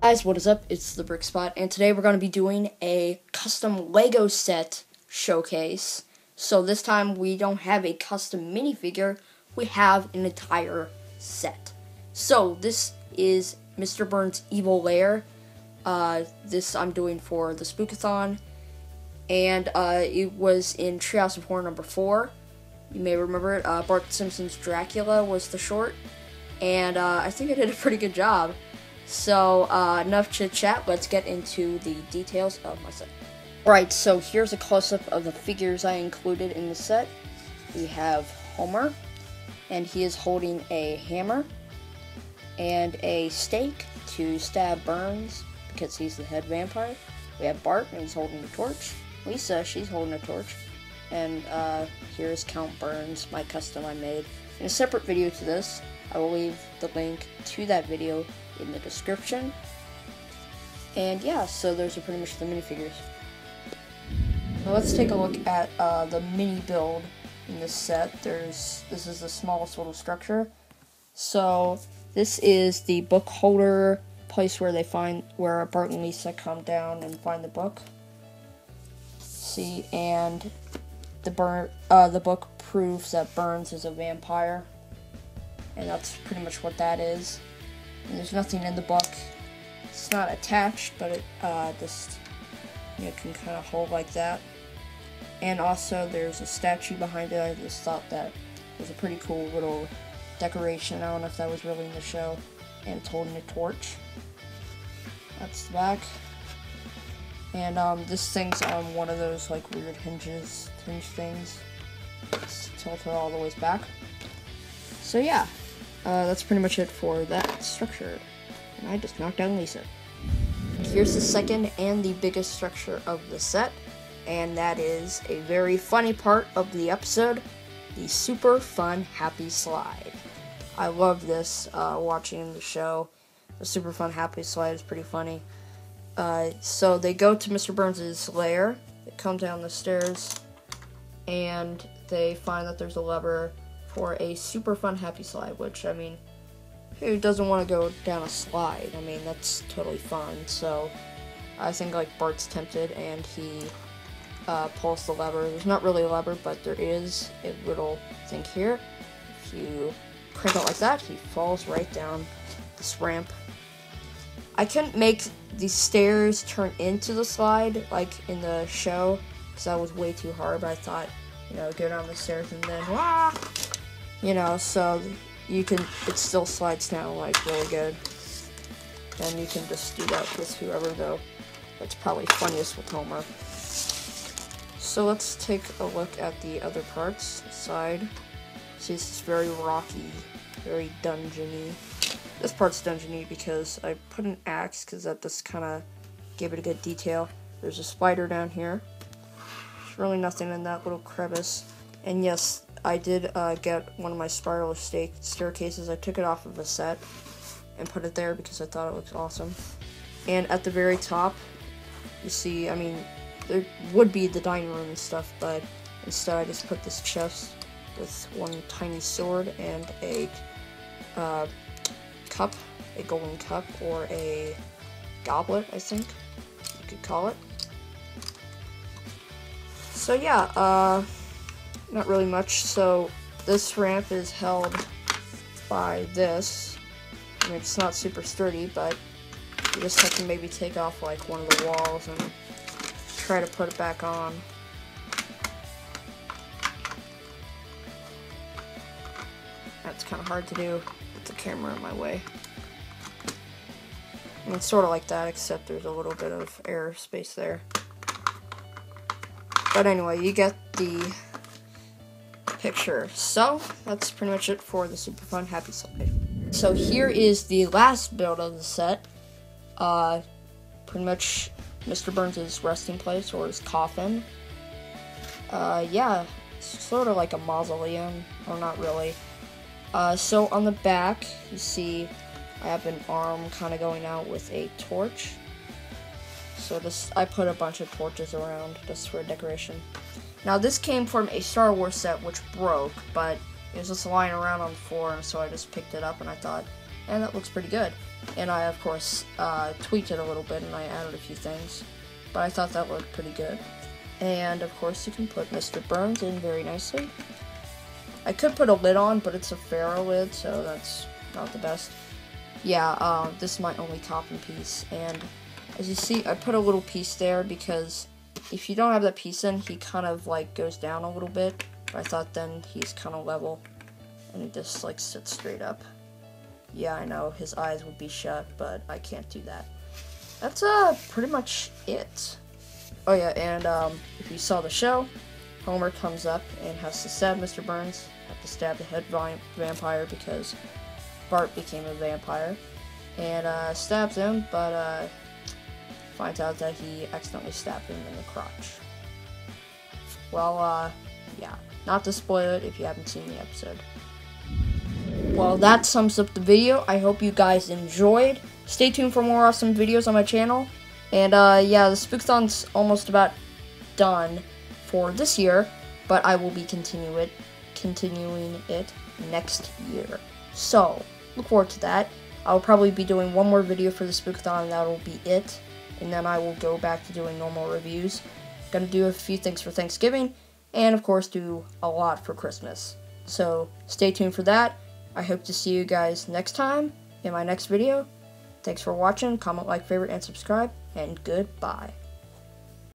Guys, what is up? It's the Brick Spot, and today we're going to be doing a custom Lego set showcase. So this time we don't have a custom minifigure, we have an entire set. So this is Mr. Burns' Evil Lair. This I'm doing for the Spookathon, and it was in Treehouse of Horror number 4. You may remember it. Bart Simpson's Dracula was the short, and I think I did a pretty good job. So, enough chit-chat, let's get into the details of my set. Alright, so here's a close-up of the figures I included in the set. We have Homer, and he is holding a hammer, and a stake to stab Burns, because he's the head vampire. We have Bart, and he's holding a torch. Lisa, she's holding a torch. And, here's Count Burns, my custom I made. In a separate video to this, I will leave the link to that video in the description. And yeah, so those are pretty much the minifigures. Now let's take a look at the mini build in this set. This is the smallest little structure. So this is the book holder place where where Bart and Lisa come down and find the book. See, and the book proves that Burns is a vampire, and that's pretty much what that is. And there's nothing in the book. It's not attached, but it just can kind of hold like that. And also there's a statue behind it. I just thought that was a pretty cool little decoration. I don't know if that was really in the show. And it's holding a torch. That's the back. And this thing's on one of those like weird hinge things. It's tilted all the way back. So yeah. That's pretty much it for that structure. And I just knocked down Lisa. Here's the second and the biggest structure of the set, and that is a very funny part of the episode, the super fun happy slide. I love this watching the show. The super fun happy slide is pretty funny. So they go to Mr. Burns' lair, they come down the stairs, and they find that there's a lever for a super fun happy slide, which, I mean, who doesn't want to go down a slide? I mean, that's totally fun. So I think like Bart's tempted, and he pulls the lever. There's not really a lever, but there is a little thing here. If you crank it like that, he falls right down this ramp. I couldn't make the stairs turn into the slide like in the show, because that was way too hard. But I thought, go down the stairs and then so it still slides down like really good. And you can just do that with whoever, though. That's probably funniest with Homer. So let's take a look at the other parts. Side. See, this is very rocky, very dungeony. This part's dungeony because I put an axe, because that just kind of gave it a good detail. There's a spider down here. There's really nothing in that little crevice. And yes, I did get one of my spiral staircases. I took it off of a set and put it there because I thought it looked awesome. And at the very top, you see, I mean, there would be the dining room and stuff, but instead I just put this chest with one tiny sword and a cup, a golden cup, or a goblet, I think you could call it. So yeah, not really much. So this ramp is held by this. I mean, it's not super sturdy, but you just have to maybe take off like one of the walls and try to put it back on. That's kind of hard to do with the camera in my way. And it's sort of like that, except there's a little bit of air space there. But anyway, you get the picture. So that's pretty much it for the super fun happy slide. So here is the last build of the set. Pretty much Mr. Burns' resting place, or his coffin. Yeah, it's sort of like a mausoleum, or not really. So on the back, you see I have an arm kind of going out with a torch. So I put a bunch of torches around just for decoration. Now this came from a Star Wars set which broke, but it was just lying around on the floor, and so I just picked it up and I thought, and that looks pretty good. And I, of course, tweaked it a little bit, and I added a few things, but I thought that looked pretty good. And, of course, you can put Mr. Burns in very nicely. I could put a lid on, but it's a ferro lid, so that's not the best. Yeah, this is my only topping piece, and as you see, I put a little piece there because if you don't have that piece in, he kind of, like, goes down a little bit, but I thought then he's kind of level, and he just, like, sits straight up. Yeah, I know, his eyes would be shut, but I can't do that. That's, pretty much it. Oh yeah, and, if you saw the show, Homer comes up and has to stab Mr. Burns, have to stab the head vampire because Bart became a vampire, and, stabs him, but, finds out that he accidentally stabbed him in the crotch. Well, yeah, not to spoil it if you haven't seen the episode. Well, that sums up the video. I hope you guys enjoyed. Stay tuned for more awesome videos on my channel. And, yeah, the Spookathon's almost about done for this year, but I will be continuing it next year. So, look forward to that. I'll probably be doing one more video for the Spookathon, and that'll be it. And then I will go back to doing normal reviews. Gonna do a few things for Thanksgiving, and of course do a lot for Christmas. So, stay tuned for that. I hope to see you guys next time in my next video. Thanks for watching. Comment, like, favorite, and subscribe. And goodbye.